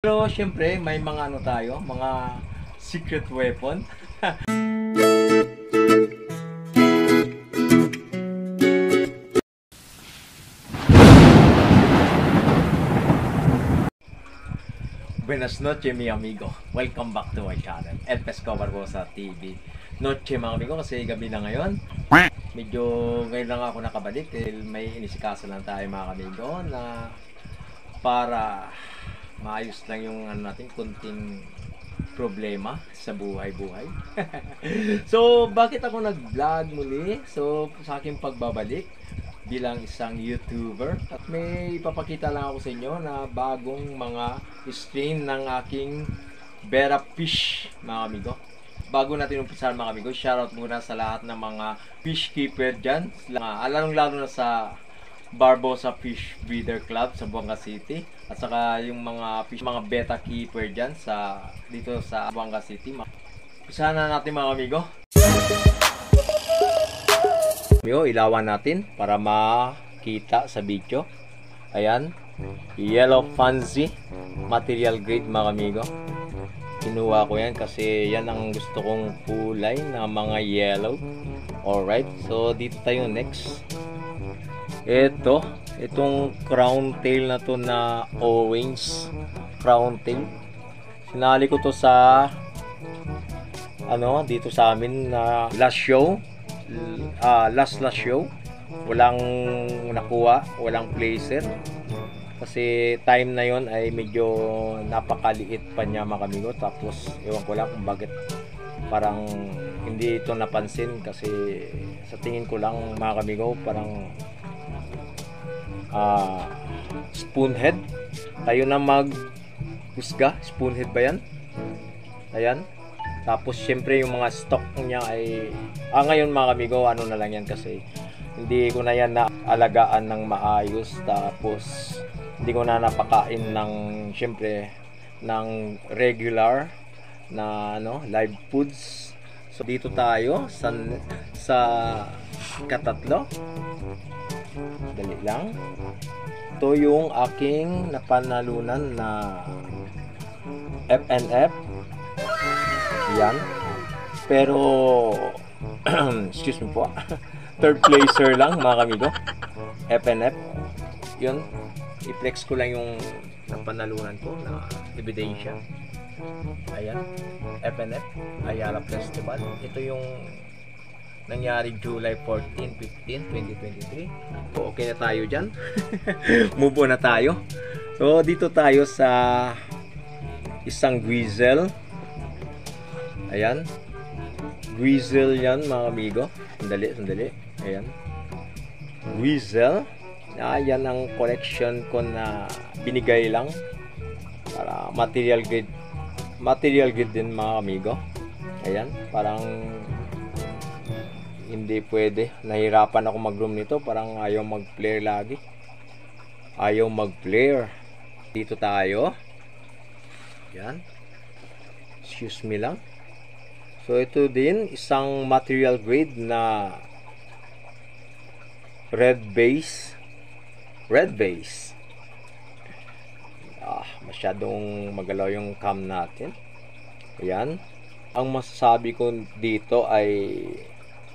Pero syempre, may mga ano tayo, mga secret weapon. Buenas noches, mi amigo. Welcome back to my channel, El Pesco Barbosa TV. Noche, mga amigo, kasi gabi na ngayon. Medyo ngayon lang ako nakabalik dahil may inisikaso lang tayo, mga amigo, na para maayos lang yung ano natin, kunting problema sa buhay-buhay. So, bakit ako nag-vlog muli? So, sa aking pagbabalik bilang isang YouTuber, at may ipapakita lang ako sa inyo na bagong mga strain ng aking Betta Fish, mga amigo. Bago natin umpisahan, mga amigo, shoutout muna sa lahat ng mga fish keeper dyan, lalong-lalo na sa Barbosa Fish Breeder Club sa Buanga City, at saka yung mga fish, mga betta keeper dyan dito sa Buanga City. Usahan na natin, mga amigo. Ilawan natin para makita sa video. Ayan, yellow fancy material grade, mga amigo. Kinuha ko yan kasi yan ang gusto kong kulay na mga yellow. Alright, so dito tayo next. Itong crown tail na to na orange crown tail, sinali ko to sa dito sa amin na last show, last show. Walang nakuha, walang placer kasi time na yon ay medyo napakaliit pa niya, mga amigo. Tapos ewan ko lang kung bakit parang hindi ito napansin, kasi sa tingin ko lang, mga amigo, parang spoonhead. Tayo na maghusga, spoonhead ba yan? Ayan. Tapos syempre yung mga stock niya ay ngayon, mga amigo, ano na lang yan kasi hindi ko na yan naalagaan ng maayos. Tapos hindi ko na napakain ng syempre ng regular na live foods. So dito tayo sa katatlo. Dali lang. Ito yung aking napanalunan na FNF. Yan. Pero excuse me po. Third placer lang, mga amigo. FNF. Yun. I-flex ko lang yung napanalunan ko na ebidensya. Ayan. FNF. Ayala Festival. Ito yung nangyari July 14, 15, 2023. So, okay na tayo dyan. Move on na tayo. So, dito tayo sa isang grizzle. Ayan. Grizzle yan, mga amigo. Sandali. Ayan. Grizzle. Yan ang collection ko na binigay lang para material grade din, mga amigo. Ayan. Parang hindi pwede. Nahirapan ako mag-room nito. Parang ayaw mag-flare lagi. Ayaw mag-flare. Dito tayo. Yan. Excuse me lang. So, ito din. Isang material grade na red base. Masyadong magalaw yung cam natin. Ayan. Ang masasabi ko dito ay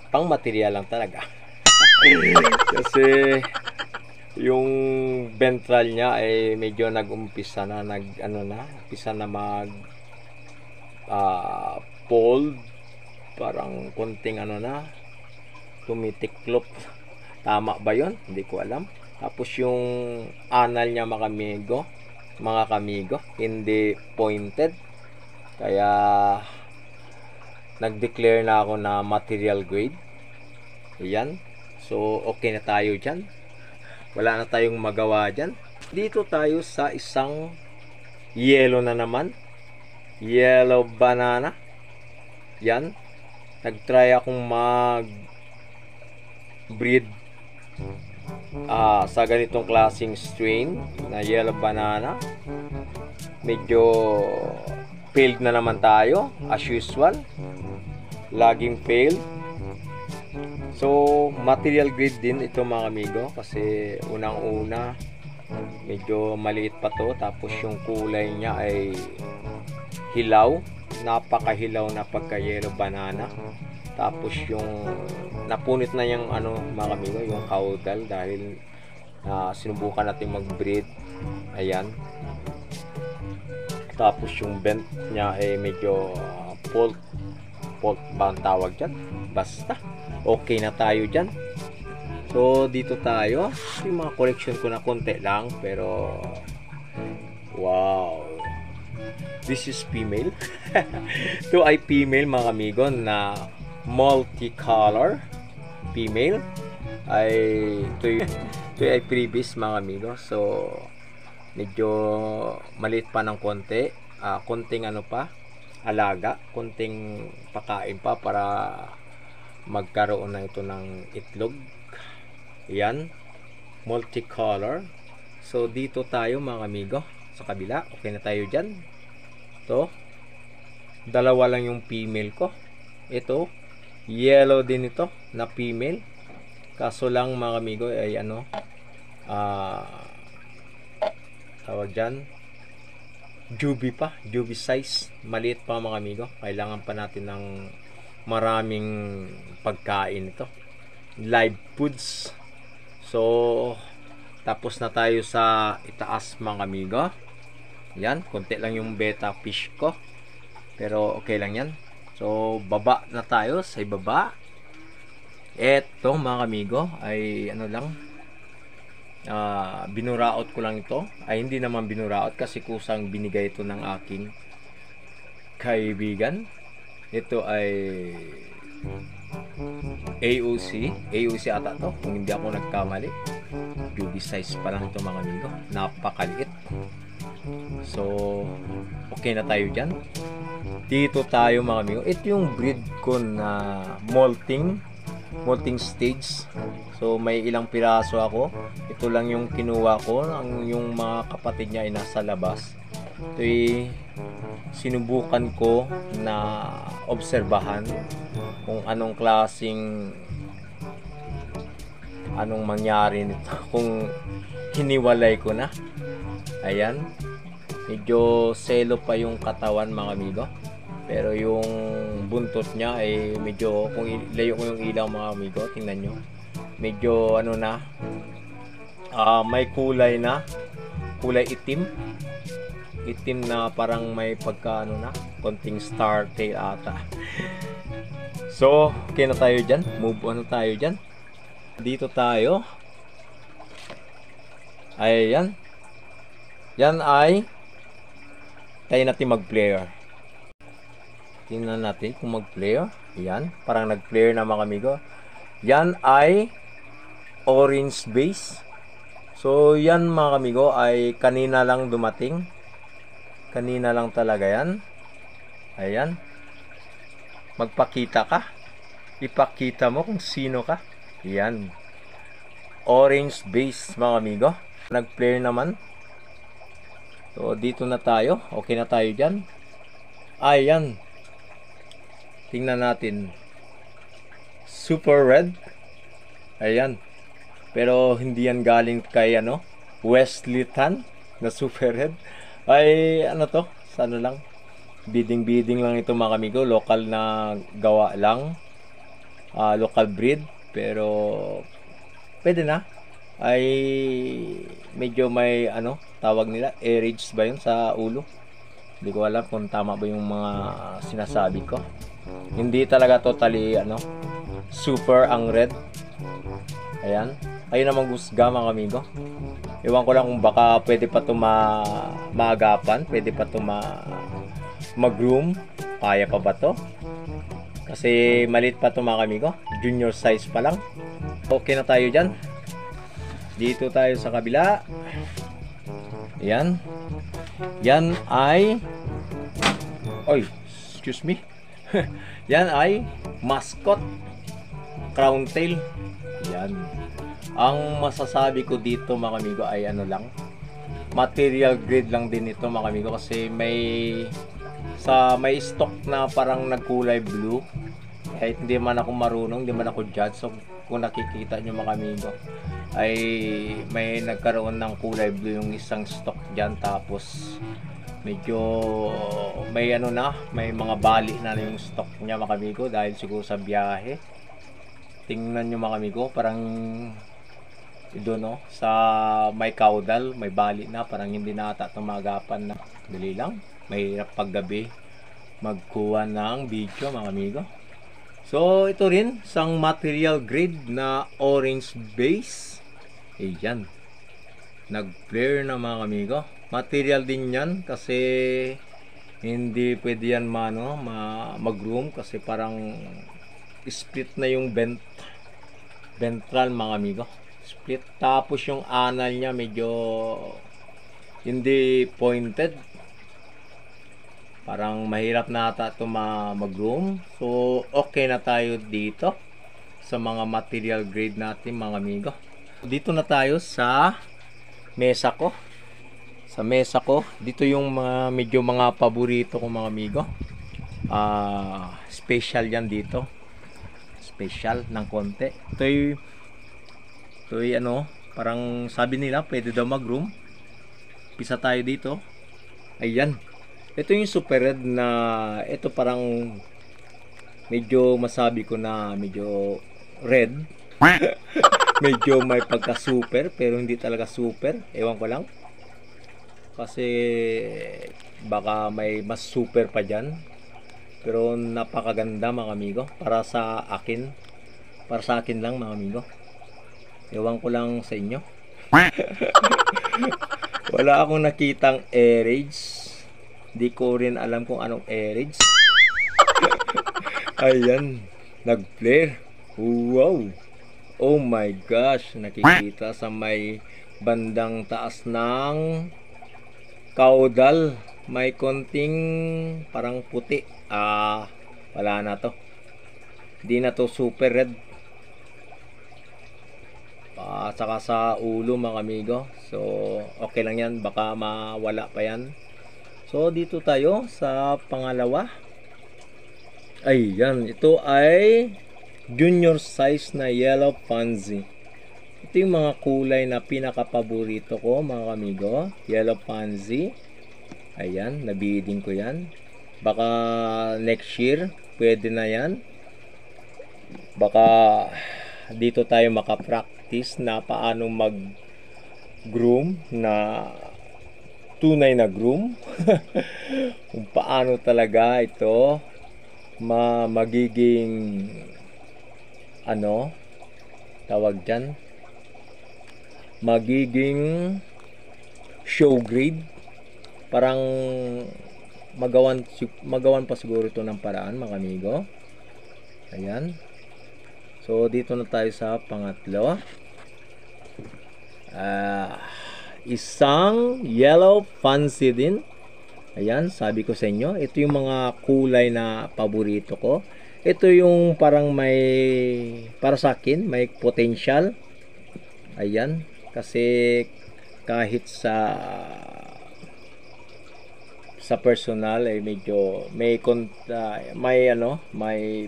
pang material lang talaga. Kasi yung ventral niya ay medyo nag-umpisa na mag fold, parang konting tumitiklop. Tama ba yon? Hindi ko alam. Tapos yung anal niya, mga kamigo, hindi pointed. Kaya nag-declare na ako na material grade. Ayan. So, okay na tayo dyan. Wala na tayong magawa dyan. Dito tayo sa isang yellow na naman. Yellow banana. Yan. Nag-try akong mag-breed sa ganitong klaseng strain na yellow banana. Medyo failed na naman tayo, as usual. Laging failed. So, material grade din ito, mga amigo, kasi unang-una Medyo maliit pa to, tapos yung kulay niya ay hilaw, napakahilaw na pagka yellow banana. Tapos yung napunit na yung ano mga kamigo, yung caudal dahil sinubukan natin mag-breed. Ayan. Tapos yung bent niya ay medyo fault ba ang tawag dyan? Basta okay na tayo dyan. So dito tayo, yung mga collection ko na konti lang, pero wow, this is female. Ito ay female mga amigo na multicolor female. Ito ay previous mga amigo. So medyo maliit pa ng konti, konting ano pa, alaga, konting pakain pa para magkaroon na ito ng itlog. Yan, multicolor. So dito tayo mga amigo sa kabila. Okay na tayo dyan. Ito, dalawa lang yung female ko. Ito, yellow din ito na female. Kaso lang mga amigo ay ano, tawag dyan, juvie pa, juvie size, maliit pa mga amigo. Kailangan pa natin ng maraming pagkain ito, live foods. So tapos na tayo sa itaas mga amigo. Yan, konti lang yung beta fish ko, pero okay lang yan. So baba na tayo sa ibaba. Eto mga amigo ay ano lang, binuraot ko lang ito. Ay hindi naman binuraot kasi kusang binigay ito ng aking kaibigan. Ito ay AOC ata to kung hindi ako nagkamali. Juvie size pa lang ito mga amigo, napakaliit. So okay na tayo dyan. Dito tayo mga amigo. Ito yung breed ko na molting stage. So may ilang piraso ako. Ito lang yung kinuha ko. Yung mga kapatid niya ay nasa labas. Ito'y sinubukan ko na obserbahan kung anong klaseng anong mangyari nito kung hiniwalay ko na. Ayan, medyo selo pa yung katawan mga amigo, pero yung buntot niya ay medyo, kung ilayo ko yung ilaw mga amigo, tingnan nyo, medyo ano na, may kulay na, kulay itim na parang may pagka ano na, konting star tail ata. So okay na tayo dyan, move on na tayo dyan. Dito tayo, ayan, yan ay tayo natin mag-player. Tingnan natin kung mag-player. Yan, parang nag-player na mga amigo. Yan ay orange base. So yan mga amigo ay kanina lang dumating. Kanina lang talaga yan. Ayan, magpakita ka, ipakita mo kung sino ka. Yan, orange base mga amigo, nag-player naman. So dito na tayo, okay na tayo dyan. Ayan, tingnan natin, super red. Ayan, pero hindi yan galing kay ano, Wesley Tan na super red. Ay ano to, sa ano lang, bidding lang ito mga amigo, local na gawa lang, local breed, pero pwede na. Ay medyo may ano tawag nila, airage ba yun sa ulo, hindi ko alam kung tama ba yung mga sinasabi ko. Hindi talaga totally ano super ang red. Ayan, kayo naman gusga mga amigo. Ewan ko lang kung baka pwede pa ito maagapan, pwede pa ito mag-groom, kaya pa ba to? Kasi maliit pa ito mga amigo, junior size pa lang. Okay na tayo dyan. Dito tayo sa kabila. Yan, yan ay excuse me. Yan ay mascot crown tail. Yan, ang masasabi ko dito mga amigo ay ano lang, material grade lang din ito mga amigo, kasi may stock na parang nagkulay blue. Kahit hindi man ako marunong, hindi man ako judge, so kung nakikita nyo mga amigo, ay may nagkaroon ng kulay blue yung isang stock dyan, tapos medyo may ano na, may mga bali na yung stock niya mga amigo dahil siguro sa biyahe. Tingnan nyo mga amigo, parang doon no, sa may caudal, may bali na, parang hindi na ata tumagapan na. Dali lang, mahirap paggabi magkuha ng video mga amigo. So ito rin, isang material grade na orange base. Ayan, nag-flare na mga amigo. Material din yan kasi hindi pwede yan mag-room kasi parang split na yung ventral mga amigo. Split, tapos yung anal niya medyo hindi pointed, parang mahirap na ata ito mag-room. So okay na tayo dito sa mga material grade natin mga amigo. Dito na tayo sa mesa ko. Sa mesa ko, dito yung medyo mga paborito ko mga amigo. Special yan dito, special ng konti. Ito ay ano, parang sabi nila pwede daw mag-room. Pisa tayo dito. Ayan, ito yung super red na, ito parang medyo masabi ko na medyo red. Medyo may pagka super pero hindi talaga super, ewan ko lang, kasi baka may mas super pa dyan. Pero napakaganda mga amigo, para sa akin lang mga amigo. Ewan ko lang sa inyo. Wala akong nakitang airage. Di ko rin alam kung anong airage. Ayan, nag-flare. Wow, oh my gosh, nakikita sa may bandang taas ng caudal, may konting parang puti. Wala na to, di na to super red. Saka sa ulo mga amigo, so okay lang yan, baka mawala pa yan. So dito tayo sa pangalawa. Ayan, ito ay junior size na yellow pansy. Ito yung mga kulay na pinaka-paborito ko mga amigo, yellow pansy. Ayan, nabidding ko yan. Baka next year pwede na yan. Baka dito tayo makapractice na paano mag-groom na tunay na groom. Kung paano talaga ito magiging ano tawag dyan, magiging show grade. Parang magawan pa siguro ito ng paraan mga amigo. Ayan, so dito na tayo sa pangatlo. Isang yellow fancy din. Ayan, sabi ko sa inyo, ito yung mga kulay na paborito ko. Ito yung parang may, para sa akin, may potential. Ayan, kasi kahit sa personal ay medyo may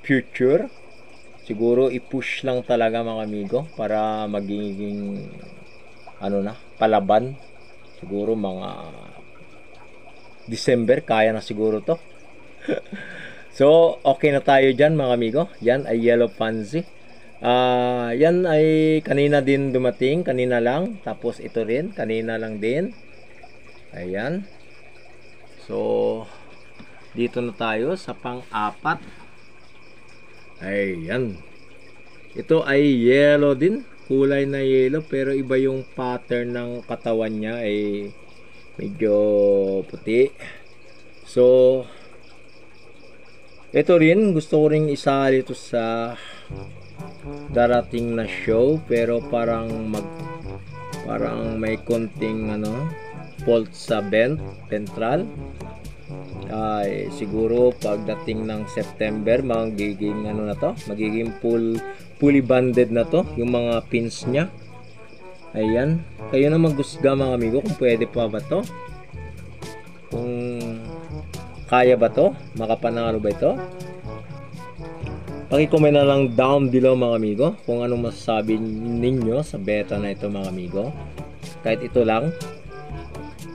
future. Siguro i-push lang talaga mga amigo para magiging palaban. Siguro mga December kaya na siguro to. So okay na tayo dyan mga amigo. Yan ay yellow pansy. Yan ay kanina din dumating, kanina lang. Tapos ito rin, kanina lang din. Ayan. So dito na tayo sa pang-apat. Ayan, ito ay yellow din, kulay na yellow, pero iba yung pattern ng katawan niya, ay medyo puti. So ito rin, gusto ko rin isali ito sa darating na show, pero parang may konting fault sa ventral. Ay siguro pagdating ng September magiging magiging fully banded na to yung mga pins nya. Ayan, kayo na maghusga mga amigo kung pwede pa ba to, kung kaya ba to, makapanalo ba ito. Paki-comment na lang down below mga amigo kung anong masasabi ninyo sa beta na ito mga amigo. Kahit ito lang,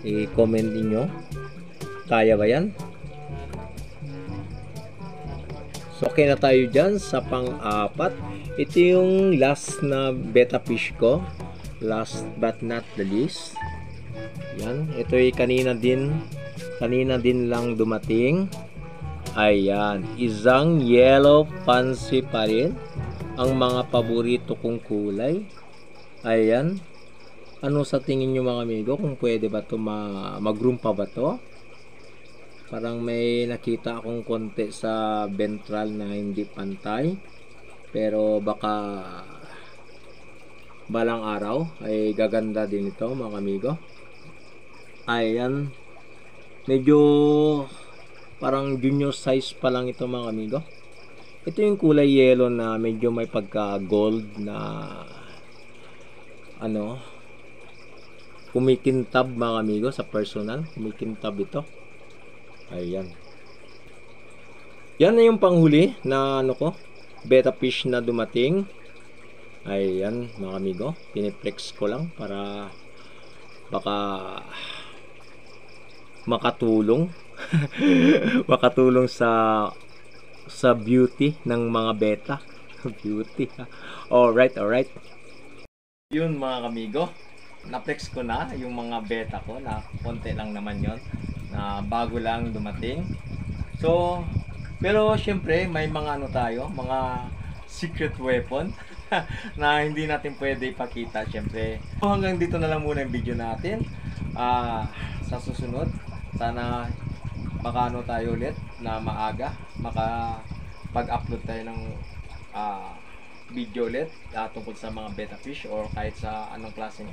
i-comment ninyo. Kaya ba yan? So okay na tayo dyan sa pang-apat. Ito yung last na beta fish ko. Last but not the least. Yan. Ito ay kanina din lang dumating. Ayan. Isang yellow pansy pa rin. Ang mga paborito kong kulay. Ayan. Ano sa tingin nyo mga amigo? Kung pwede ba ito mag-groom pa ba ito? Parang may nakita akong konti sa ventral na hindi pantay. Pero baka balang araw ay gaganda din ito mga amigo. Ayan. Medyo parang junior size pa lang ito mga amigo. Ito yung kulay yellow na medyo may pagka gold na kumikintab mga amigo sa personal. Kumikintab ito. Ayan. Yan na yung panghuli na beta fish na dumating. Ayan mga amigo. Piniplex ko lang para baka makatulong. Makatulong sa beauty ng mga beta. Beauty. Alright. Yun mga amigo. Na-flex ko na yung mga beta ko na konti lang naman yon na bago lang dumating. So, pero syempre may mga mga secret weapon na hindi natin pwede ipakita syempre. So, hanggang dito na lang muna yung video natin. Sa susunod, sana tayo ulit na maaga pag-upload tayo ng video ulit tungkol sa mga beta fish or kahit sa anong klaseng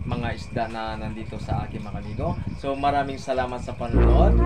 mga isda na nandito sa aking mga amigo. So maraming salamat sa panonood.